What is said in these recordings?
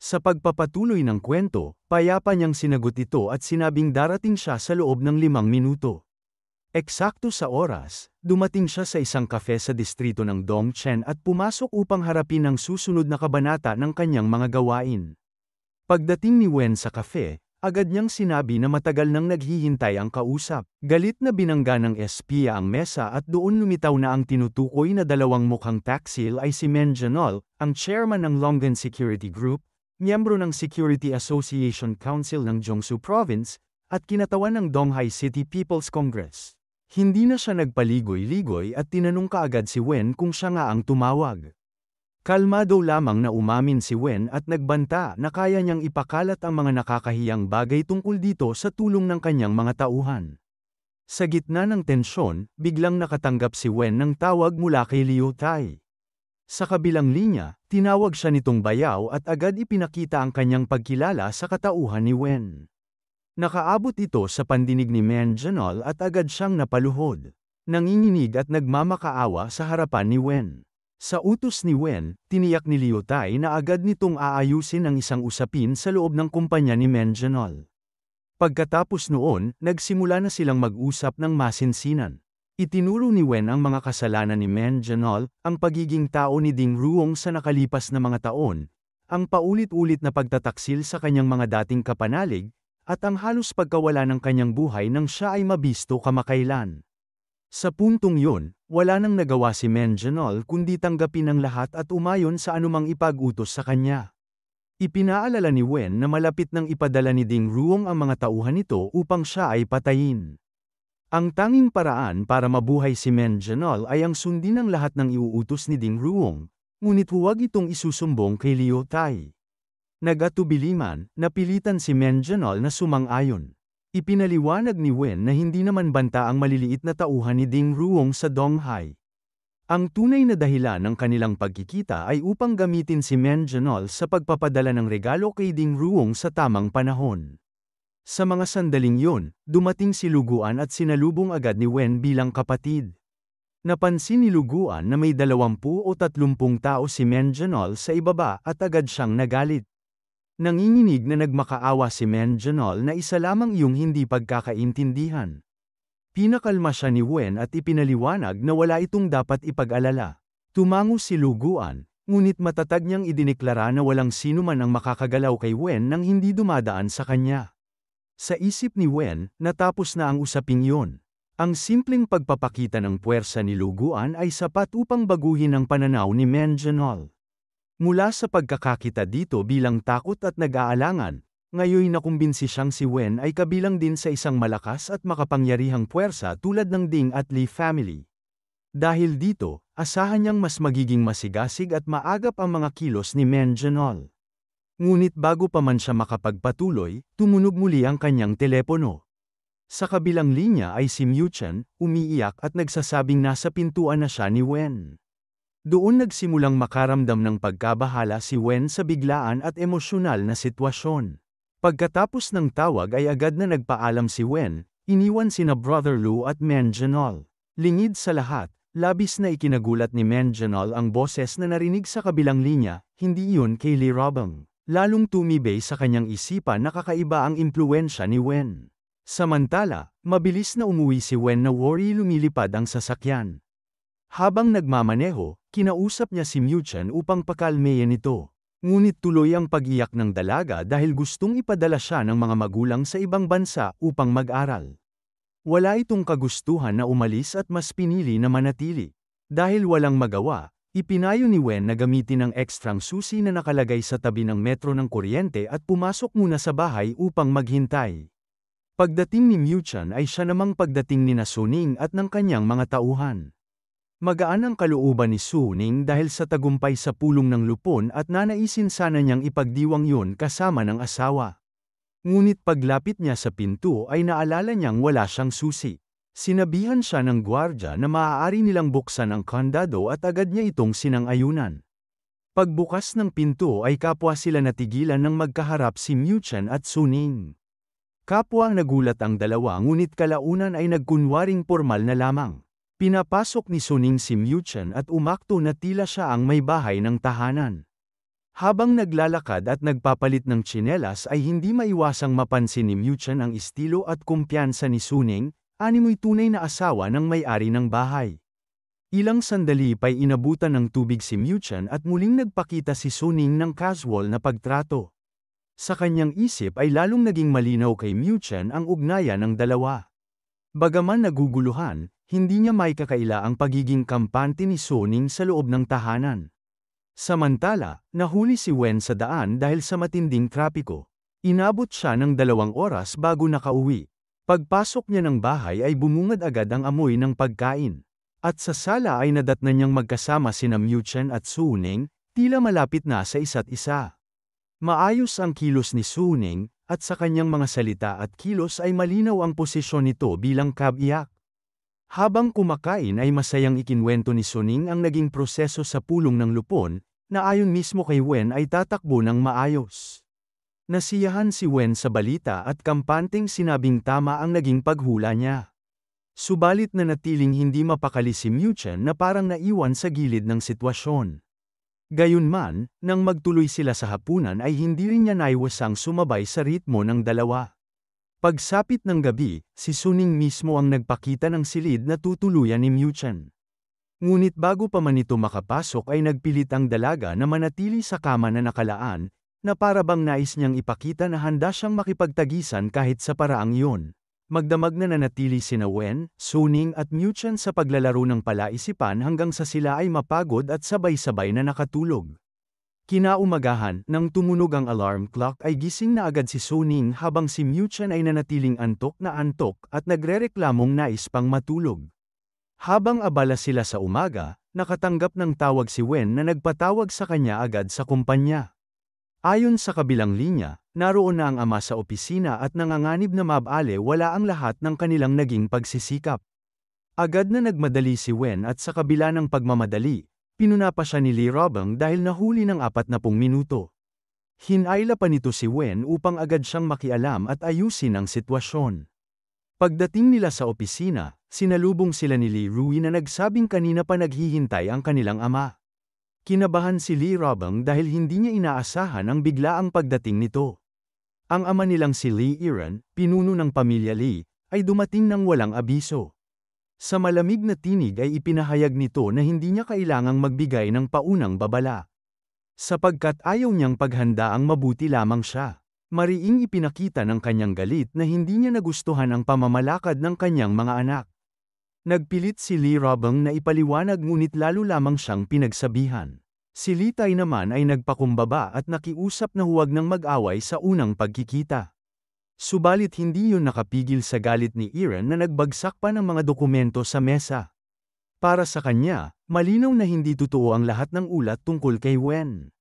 Sa pagpapatuloy ng kwento, payapa niyang sinagot ito at sinabing darating siya sa loob ng 5 minuto. Eksakto sa oras, dumating siya sa isang kafe sa distrito ng Dongchen at pumasok upang harapin ang susunod na kabanata ng kanyang mga gawain. Pagdating ni Wen sa kafe, agad niyang sinabi na matagal nang naghihintay ang kausap. Galit na binangga ng espiya ang mesa at doon lumitaw na ang tinutukoy na dalawang mukhang taksil ay si Men Janol, ang chairman ng Longgen Security Group, miyembro ng Security Association Council ng Jiangsu Province, at kinatawan ng Donghai City People's Congress. Hindi na siya nagpaligoy-ligoy at tinanong kaagad si Wen kung siya nga ang tumawag. Kalmado lamang na umamin si Wen at nagbanta na kaya niyang ipakalat ang mga nakakahiyang bagay tungkol dito sa tulong ng kanyang mga tauhan. Sa gitna ng tensyon, biglang nakatanggap si Wen ng tawag mula kay Liu Tai. Sa kabilang linya, tinawag siya nitong bayaw at agad ipinakita ang kanyang pagkilala sa katauhan ni Wen. Nakaabot ito sa pandinig ni Men Janol at agad siyang napaluhod. Nanginginig at nagmamakaawa sa harapan ni Wen. Sa utos ni Wen, tiniyak ni Liu Tai na agad nitong aayusin ang isang usapin sa loob ng kumpanya ni Men Janol. Pagkatapos noon, nagsimula na silang mag-usap ng masinsinan. Itinuro ni Wen ang mga kasalanan ni Men Janol, ang pagiging tao ni Ding Ruong sa nakalipas na mga taon, ang paulit-ulit na pagtataksil sa kanyang mga dating kapanalig, at ang halos pagkawala ng kanyang buhay nang siya ay mabisto kamakailan. Sa puntong yun, wala nang nagawa si Men Janol kundi tanggapin ang lahat at umayon sa anumang ipag-utos sa kanya. Ipinaalala ni Wen na malapit nang ipadala ni Ding Ruong ang mga tauhan nito upang siya ay patayin. Ang tanging paraan para mabuhay si Men Janol ay ang sundin ang lahat ng iuutos ni Ding Ruong, ngunit huwag itong isusumbong kay Liu Tai. Nag-atubili man, napilitan si Men Janol na sumang-ayon. Ipinaliwanag ni Wen na hindi naman banta ang maliliit na tauhan ni Ding Ruong sa Donghai. Ang tunay na dahilan ng kanilang pagkikita ay upang gamitin si Men Janol sa pagpapadala ng regalo kay Ding Ruong sa tamang panahon. Sa mga sandaling yun, dumating si Luguan at sinalubong agad ni Wen bilang kapatid. Napansin ni Luguan na may 20 o 30 tao si Men Janol sa ibaba at agad siyang nagalit. Nanginginig na nagmakaawa si Men Janol na isa lamang iyong hindi pagkakaintindihan. Pinakalma siya ni Wen at ipinaliwanag na wala itong dapat ipag-alala. Tumango si Luguan, ngunit matatag niyang idineklara na walang sino man ang makakagalaw kay Wen nang hindi dumadaan sa kanya. Sa isip ni Wen, natapos na ang usaping yon. Ang simpleng pagpapakita ng puwersa ni Luguan ay sapat upang baguhin ang pananaw ni Men Janol. Mula sa pagkakakita dito bilang takot at nag-aalangan, ngayon nakumbinsi siyang si Wen ay kabilang din sa isang malakas at makapangyarihang puwersa tulad ng Ding at Li family. Dahil dito, asahan niyang mas magiging masigasig at maagap ang mga kilos ni Men Janol. Ngunit bago pa man siya makapagpatuloy, tumunog muli ang kanyang telepono. Sa kabilang linya ay si Miu Chen, umiiyak at nagsasabing nasa pintuan na siya ni Wen. Doon nagsimulang makaramdam ng pagkabahala si Wen sa biglaan at emosyonal na sitwasyon. Pagkatapos ng tawag ay agad na nagpaalam si Wen, iniwan sina Brother Lu at Men Janol. Lingid sa lahat, labis na ikinagulat ni Men Janol ang boses na narinig sa kabilang linya, hindi iyon kay Li Robang. Lalong tumibay sa kanyang isipan na kakaiba ang impluwensya ni Wen. Samantala, mabilis na umuwi si Wen na worry lumilipad ang sasakyan. Habang nagmamaneho, kinausap niya si Miu Chen upang pakalmeyan ito. Ngunit tuloy ang pag-iyak ng dalaga dahil gustong ipadala siya ng mga magulang sa ibang bansa upang mag-aral. Wala itong kagustuhan na umalis at mas pinili na manatili. Dahil walang magawa, ipinayo ni Wen na gamitin ang ekstrang susi na nakalagay sa tabi ng metro ng kuryente at pumasok muna sa bahay upang maghintay. Pagdating ni Miu Chen ay siya namang pagdating ni Suning at ng kanyang mga tauhan. Magaan ang kalooban ni Suning dahil sa tagumpay sa pulong ng lupon at nanaisin sana niyang ipagdiwang yun kasama ng asawa. Ngunit paglapit niya sa pinto ay naalala niyang wala siyang susi. Sinabihan siya ng gwardya na maaari nilang buksan ang kandado at agad niya itong sinang-ayunan. Pagbukas ng pinto ay kapwa sila natigilan ng magkaharap si Miu Chen at Suning. Kapwa nagulat ang dalawa ngunit kalaunan ay nagkunwaring pormal na lamang. Pinapasok ni Suning si Miu Chen at umakto na tila siya ang may bahay ng tahanan. Habang naglalakad at nagpapalit ng tsinelas ay hindi maiwasang mapansin ni Muchen ang estilo at kumpiyansa ni Suning, animoy tunay na asawa ng may-ari ng bahay. Ilang sandali pa'y inabutan ng tubig si Muchen at muling nagpakita si Suning ng casual na pagtrato. Sa kanyang isip ay lalong naging malinaw kay Muchen ang ugnayan ng dalawa. Bagaman naguguluhan, hindi niya maikakaila ang pagiging kampante ni Suning sa loob ng tahanan. Samantala, nahuli si Wen sa daan dahil sa matinding trapiko. Inabot siya ng 2 oras bago nakauwi. Pagpasok niya ng bahay ay bumungad agad ang amoy ng pagkain. At sa sala ay nadatnan niyang magkasama sina Muchen at Suning, tila malapit na sa isa't isa. Maayos ang kilos ni Suning, at sa kanyang mga salita at kilos ay malinaw ang posisyon nito bilang kabiyak. Habang kumakain ay masayang ikinwento ni Suning ang naging proseso sa pulong ng lupon, na ayon mismo kay Wen ay tatakbo ng maayos. Nasiyahan si Wen sa balita at kampanteng sinabing tama ang naging paghula niya. Subalit nanatiling hindi mapakali si Muchen na parang naiwan sa gilid ng sitwasyon. Gayunman, nang magtuloy sila sa hapunan ay hindi rin niya naiwasang sumabay sa ritmo ng dalawa. Pagsapit ng gabi, si Suning mismo ang nagpakita ng silid na tutuluyan ni Muchen. Ngunit bago pa man ito makapasok ay nagpilit ang dalaga na manatili sa kama na nakalaan, na para bang nais niyang ipakita na handa siyang makipagtagisan kahit sa paraang iyon. Magdamag na nanatili sina Wen, Suning at Muchen sa paglalaro ng palaisipan hanggang sa sila ay mapagod at sabay-sabay na nakatulog. Kinaumagahan, nang tumunog ang alarm clock ay gising na agad si Suning habang si Muchen ay nanatiling antok at nagrereklamong nais pang matulog. Habang abala sila sa umaga, nakatanggap ng tawag si Wen na nagpatawag sa kanya agad sa kumpanya. Ayon sa kabilang linya, naroon na ang ama sa opisina at nanganganib na mabale wala ang lahat ng kanilang naging pagsisikap. Agad na nagmadali si Wen at sa kabila ng pagmamadali, pinuna pa siya ni Lee Robang dahil nahuli ng 40 minuto. Hinayla pa nito si Wen upang agad siyang makialam at ayusin ang sitwasyon. Pagdating nila sa opisina, sinalubong sila ni Lee Rui na nagsabing kanina pa naghihintay ang kanilang ama. Kinabahan si Lee Robang dahil hindi niya inaasahan ang biglaang pagdating nito. Ang ama nilang si Lee Iran, pinuno ng pamilya Lee, ay dumating ng walang abiso. Sa malamig na tinig ay ipinahayag nito na hindi niya kailangang magbigay ng paunang babala. Sapagkat ayaw niyang paghandaang mabuti lamang siya. Mariing ipinakita ng kanyang galit na hindi niya nagustuhan ang pamamalakad ng kanyang mga anak. Nagpilit si Lee Robang na ipaliwanag ngunit lalo lamang siyang pinagsabihan. Si Lee Tai naman ay nagpakumbaba at nakiusap na huwag nang mag-away sa unang pagkikita. Subalit hindi yun nakapigil sa galit ni Iran na nagbagsak pa ng mga dokumento sa mesa. Para sa kanya, malinaw na hindi totoo ang lahat ng ulat tungkol kay Wen.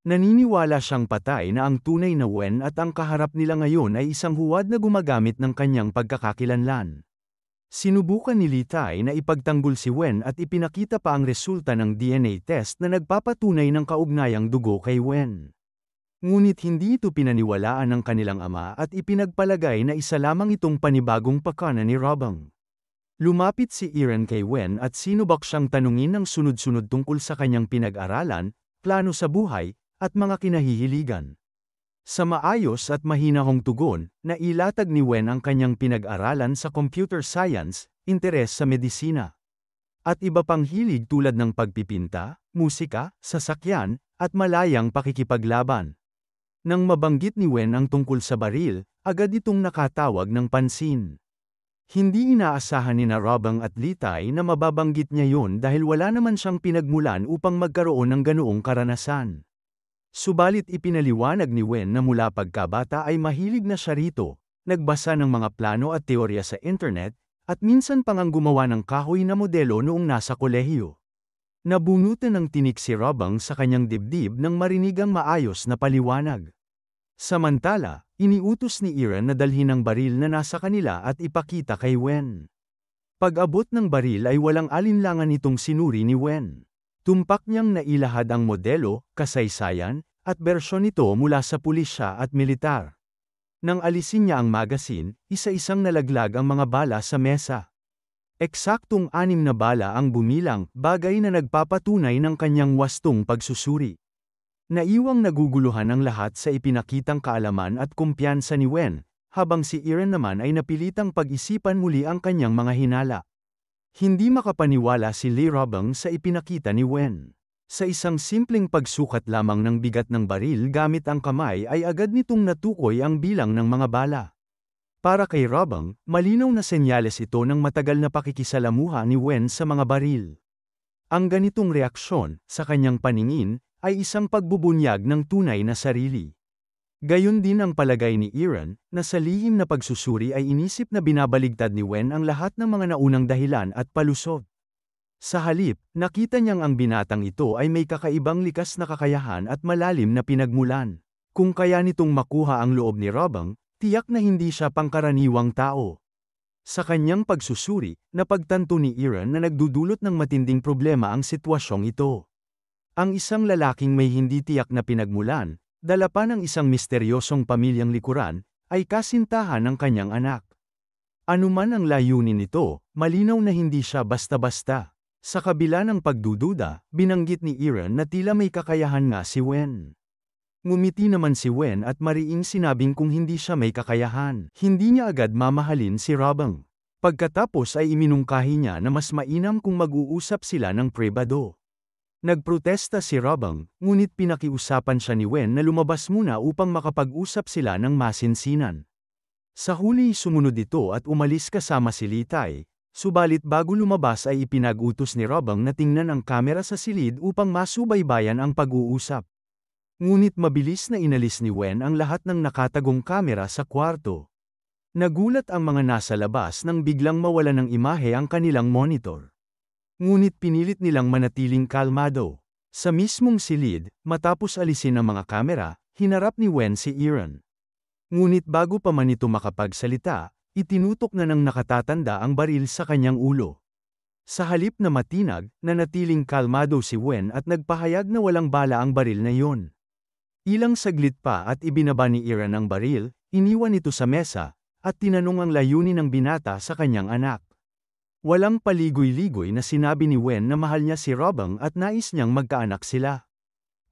Naniniwala siyang patay na ang tunay na Wen at ang kaharap nila ngayon ay isang huwad na gumagamit ng kanyang pagkakakilanlan. Sinubukan ni Lee Tai na ipagtanggol si Wen at ipinakita pa ang resulta ng DNA test na nagpapatunay ng kaugnayang dugo kay Wen. Ngunit hindi ito pinaniwalaan ng kanilang ama at ipinagpalagay na isa lamang itong panibagong pakana ni Robang. Lumapit si Iran kay Wen at sinubak siyang tanungin ng sunod-sunod tungkol sa kanyang pinag-aralan, plano sa buhay, at mga kinahihiligan. Sa maayos at mahinahong tugon, nailatag ni Wen ang kanyang pinag-aralan sa computer science, interes sa medisina, at iba pang hilig tulad ng pagpipinta, musika, sasakyan, at malayang pakikipaglaban. Nang mabanggit ni Wen ang tungkol sa baril, agad itong nakatawag ng pansin. Hindi inaasahan ni Robang at Lee Tai na mababanggit niya yon dahil wala naman siyang pinagmulan upang magkaroon ng ganoong karanasan. Subalit ipinaliwanag ni Wen na mula pagkabata ay mahilig na siya rito, nagbasa ng mga plano at teorya sa internet, at minsan pang ang gumawa ng kahoy na modelo noong nasa kolehiyo. Nabunutan ng tinik si Robang sa kanyang dibdib nang marinig ang maayos na paliwanag. Samantala, iniutos ni Iran na dalhin ang baril na nasa kanila at ipakita kay Wen. Pag-abot ng baril ay walang alinlangan itong sinuri ni Wen. Tumpak niyang nailahad ang modelo, kasaysayan, at bersyon nito mula sa pulisya at militar. Nang alisin niya ang magasin, isa-isang nalaglag ang mga bala sa mesa. Eksaktong 6 na bala ang bumilang, bagay na nagpapatunay ng kanyang wastong pagsusuri. Naiwang naguguluhan ang lahat sa ipinakitang kaalaman at kumpiyansa ni Wen, habang si Aaron naman ay napilitang pag-isipan muli ang kanyang mga hinala. Hindi makapaniwala si Lee Robang sa ipinakita ni Wen. Sa isang simpleng pagsukat lamang ng bigat ng baril gamit ang kamay ay agad nitong natukoy ang bilang ng mga bala. Para kay Robang, malinaw na senyales ito ng matagal na pakikisalamuha ni Wen sa mga baril. Ang ganitong reaksyon, sa kanyang paningin, ay isang pagbubunyag ng tunay na sarili. Gayon din ang palagay ni Aaron, na sa lihim na pagsusuri ay inisip na binabaligtad ni Wen ang lahat ng mga naunang dahilan at palusot. Sa halip, nakita niyang ang binatang ito ay may kakaibang likas na kakayahan at malalim na pinagmulan. Kung kaya nitong makuha ang loob ni Robang, tiyak na hindi siya pangkaraniwang tao. Sa kanyang pagsusuri, napagtanto ni Aaron na nagdudulot ng matinding problema ang sitwasyong ito. Ang isang lalaking may hindi tiyak na pinagmulan, dala pa ng isang misteryosong pamilyang likuran, ay kasintahan ng kanyang anak. Anuman ang layunin nito, malinaw na hindi siya basta-basta. Sa kabila ng pagdududa, binanggit ni Aaron na tila may kakayahan nga si Wen. Ngumiti naman si Wen at mariing sinabing kung hindi siya may kakayahan, hindi niya agad mamahalin si Robang. Pagkatapos ay iminungkahi niya na mas mainam kung mag-uusap sila ng pribado. Nagprotesta si Robang, ngunit pinakiusapan siya ni Wen na lumabas muna upang makapag-usap sila ng masinsinan. Sa huli sumunod ito at umalis kasama si Lee Tai, subalit bago lumabas ay ipinag-utos ni Robang na tingnan ang kamera sa silid upang masubaybayan ang pag-uusap. Ngunit mabilis na inalis ni Wen ang lahat ng nakatagong kamera sa kwarto. Nagulat ang mga nasa labas nang biglang mawala ng imahe ang kanilang monitor. Ngunit pinilit nilang manatiling kalmado. Sa mismong silid, matapos alisin ang mga kamera, hinarap ni Wen si Aaron. Ngunit bago pa man ito makapagsalita, itinutok na ng nakatatanda ang baril sa kanyang ulo. Sa halip na matinag, nanatiling kalmado si Wen at nagpahayag na walang bala ang baril na iyon. Ilang saglit pa at ibinaba ni Aaron ang baril, iniwan ito sa mesa, at tinanong ang layunin ng binata sa kanyang anak. Walang paligoy-ligoy na sinabi ni Wen na mahal niya si Robang at nais niyang magkaanak sila.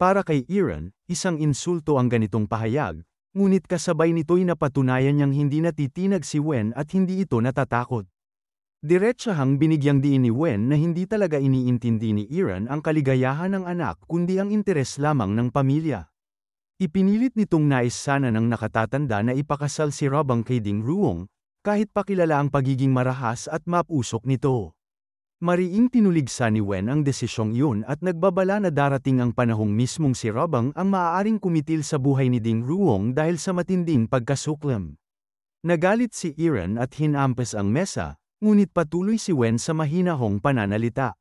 Para kay Aaron, isang insulto ang ganitong pahayag, ngunit kasabay nito'y napatunayan niyang hindi natitinag si Wen at hindi ito natatakot. Diretsahang binigyang diin ni Wen na hindi talaga iniintindi ni Aaron ang kaligayahan ng anak kundi ang interes lamang ng pamilya. Ipinilit nitong nais sana ng nakatatanda na ipakasal si Robang kay Ding Ruong, kahit pa kilala ang pagiging marahas at mapusok nito. Mariing tinuligsa ni Wen ang desisyong iyon at nagbabala na darating ang panahong mismong si Robang ang maaaring kumitil sa buhay ni Ding Ruong dahil sa matinding pagkasuklam. Nagalit si Aaron at hinampas ang mesa, ngunit patuloy si Wen sa mahinahong pananalita.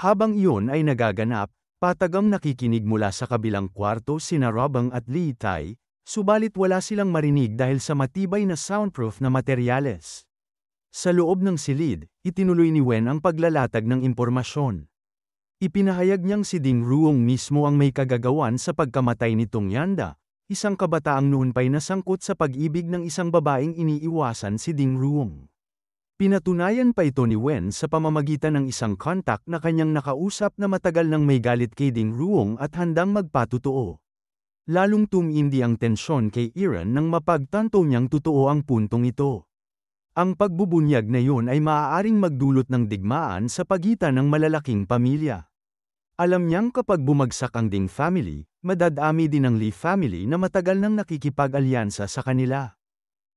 Habang iyon ay nagaganap, patagang nakikinig mula sa kabilang kwarto sina Robang at Lee Tai, subalit wala silang marinig dahil sa matibay na soundproof na materyales. Sa loob ng silid, itinuloy ni Wen ang paglalatag ng impormasyon. Ipinahayag niyang si Ding Ruong mismo ang may kagagawan sa pagkamatay nitong Yanda, isang kabataang noon pa'y nasangkot sa pag-ibig ng isang babaeng iniiwasan si Ding Ruong. Pinatunayan pa ito ni Wen sa pamamagitan ng isang kontak na kanyang nakausap na matagal nang may galit kay Ding Ruong at handang magpatotoo. Lalong tumindi ang tensyon kay Aaron nang mapagtanto niyang totoo ang puntong ito. Ang pagbubunyag na yun ay maaaring magdulot ng digmaan sa pagitan ng malalaking pamilya. Alam niyang kapag bumagsak ang Ding family, madadami din ang Lee family na matagal nang nakikipag-alyansa sa kanila.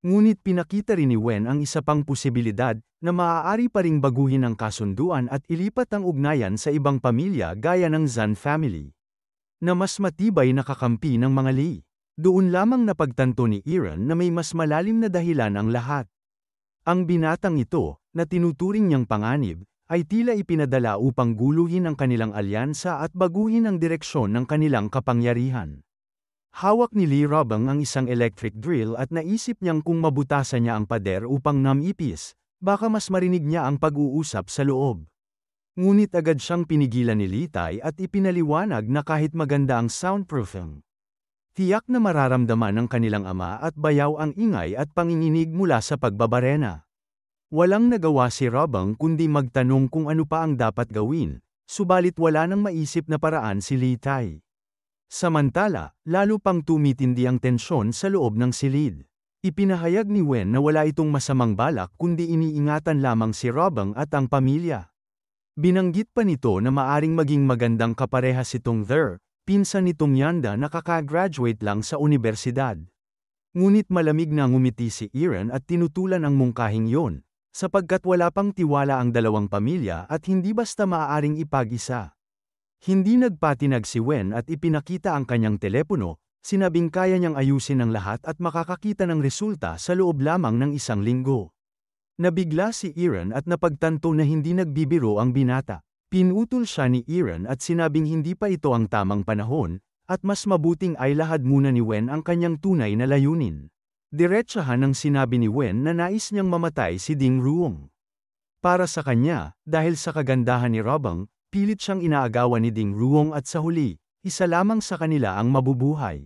Ngunit pinakita rin ni Wen ang isa pang posibilidad na maaari pa ring baguhin ang kasunduan at ilipat ang ugnayan sa ibang pamilya gaya ng Zhan family, na mas matibay na kakampi ng mga Lee. Doon lamang napagtanto ni Aaron na may mas malalim na dahilan ang lahat. Ang binatang ito, na tinuturing niyang panganib, ay tila ipinadala upang guluhin ang kanilang alyansa at baguhin ang direksyon ng kanilang kapangyarihan. Hawak ni Lee Robang ang isang electric drill at naisip niyang kung mabutasan niya ang pader upang namipis, baka mas marinig niya ang pag-uusap sa loob. Ngunit agad siyang pinigilan ni Lee Tai at ipinaliwanag na kahit maganda ang soundproofing, tiyak na mararamdaman ng kanilang ama at bayaw ang ingay at panginginig mula sa pagbabarena. Walang nagawa si Robang kundi magtanong kung ano pa ang dapat gawin, subalit wala nang maisip na paraan si Lee Tai. Samantala, lalo pang tumitindi ang tensyon sa loob ng silid. Ipinahayag ni Wen na wala itong masamang balak kundi iniingatan lamang si Robang at ang pamilya. Binanggit pa nito na maaring maging magandang kaparehas itong Ther, pinsan nitong Yanda na kakagraduate lang sa unibersidad. Ngunit malamig na ngumiti si Iran at tinutulan ang mungkahing yon, sapagkat wala pang tiwala ang dalawang pamilya at hindi basta maaaring ipag-isa. Hindi nagpatinag si Wen at ipinakita ang kanyang telepono, sinabing kaya niyang ayusin ang lahat at makakakita ng resulta sa loob lamang ng 1 linggo. Nabigla si Iran at napagtanto na hindi nagbibiro ang binata. Pinutol siya ni Iran at sinabing hindi pa ito ang tamang panahon, at mas mabuting ay lahad muna ni Wen ang kanyang tunay na layunin. Diretsahan ang sinabi ni Wen na nais niyang mamatay si Ding Ruong. Para sa kanya, dahil sa kagandahan ni Robang, pilit siyang inaagawan ni Ding Ruong at sa huli, isa lamang sa kanila ang mabubuhay.